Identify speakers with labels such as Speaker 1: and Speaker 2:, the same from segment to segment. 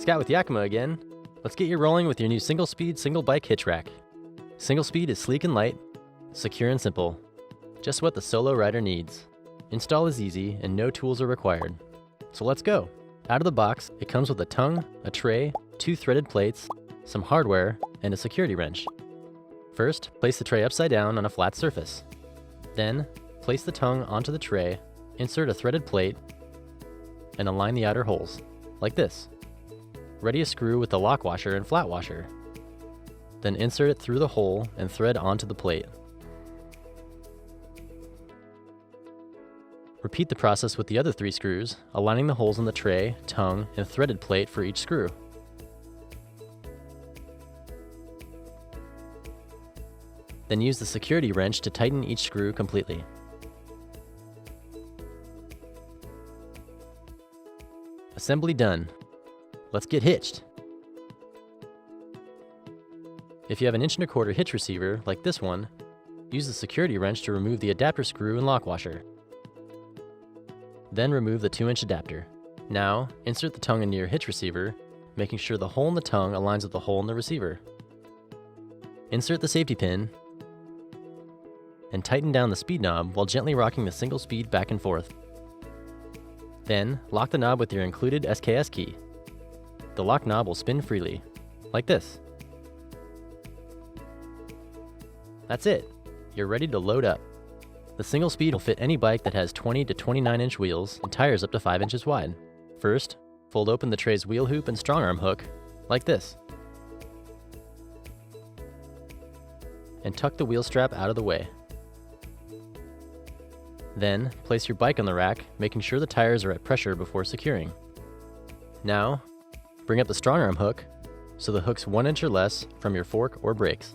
Speaker 1: Scott with Yakima again. Let's get you rolling with your new SingleSpeed single bike hitch rack. SingleSpeed is sleek and light, secure and simple. Just what the solo rider needs. Install is easy and no tools are required. So let's go. Out of the box, it comes with a tongue, a tray, 2 threaded plates, some hardware, and a security wrench. First, place the tray upside down on a flat surface. Then, place the tongue onto the tray, insert a threaded plate, and align the outer holes, like this. Ready a screw with the lock washer and flat washer. Then insert it through the hole and thread onto the plate. Repeat the process with the other 3 screws, aligning the holes in the tray, tongue, and threaded plate for each screw. Then use the security wrench to tighten each screw completely. Assembly done. Let's get hitched. If you have an 1.25" hitch receiver, like this one, use the security wrench to remove the adapter screw and lock washer. Then remove the 2-inch adapter. Now, insert the tongue into your hitch receiver, making sure the hole in the tongue aligns with the hole in the receiver. Insert the safety pin, and tighten down the speed knob while gently rocking the SingleSpeed back and forth. Then, lock the knob with your included SKS key. The lock knob will spin freely, like this. That's it. You're ready to load up. The SingleSpeed will fit any bike that has 20 to 29-inch wheels and tires up to 5 inches wide. First, fold open the tray's wheel hoop and StrongArm hook, like this. And tuck the wheel strap out of the way. Then, place your bike on the rack, making sure the tires are at pressure before securing. Now, bring up the StrongArm hook, so the hook's 1 inch or less from your fork or brakes.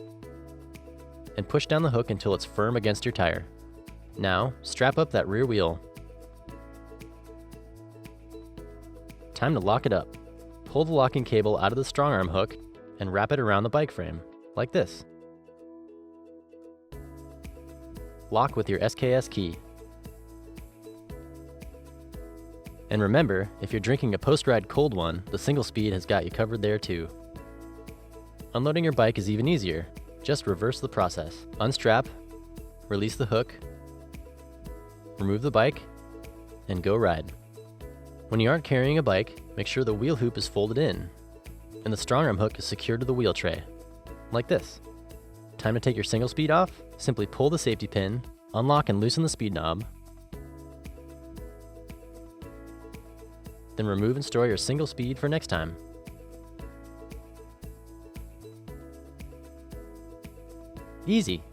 Speaker 1: And push down the hook until it's firm against your tire. Now, strap up that rear wheel. Time to lock it up. Pull the locking cable out of the StrongArm hook and wrap it around the bike frame, like this. Lock with your SKS key. And remember, if you're drinking a post-ride cold one, the SingleSpeed has got you covered there too. Unloading your bike is even easier. Just reverse the process. Unstrap, release the hook, remove the bike, and go ride. When you aren't carrying a bike, make sure the wheel hoop is folded in, and the StrongArm hook is secured to the wheel tray, like this. Time to take your SingleSpeed off? Simply pull the safety pin, unlock and loosen the speed knob, then remove and store your SingleSpeed for next time. Easy.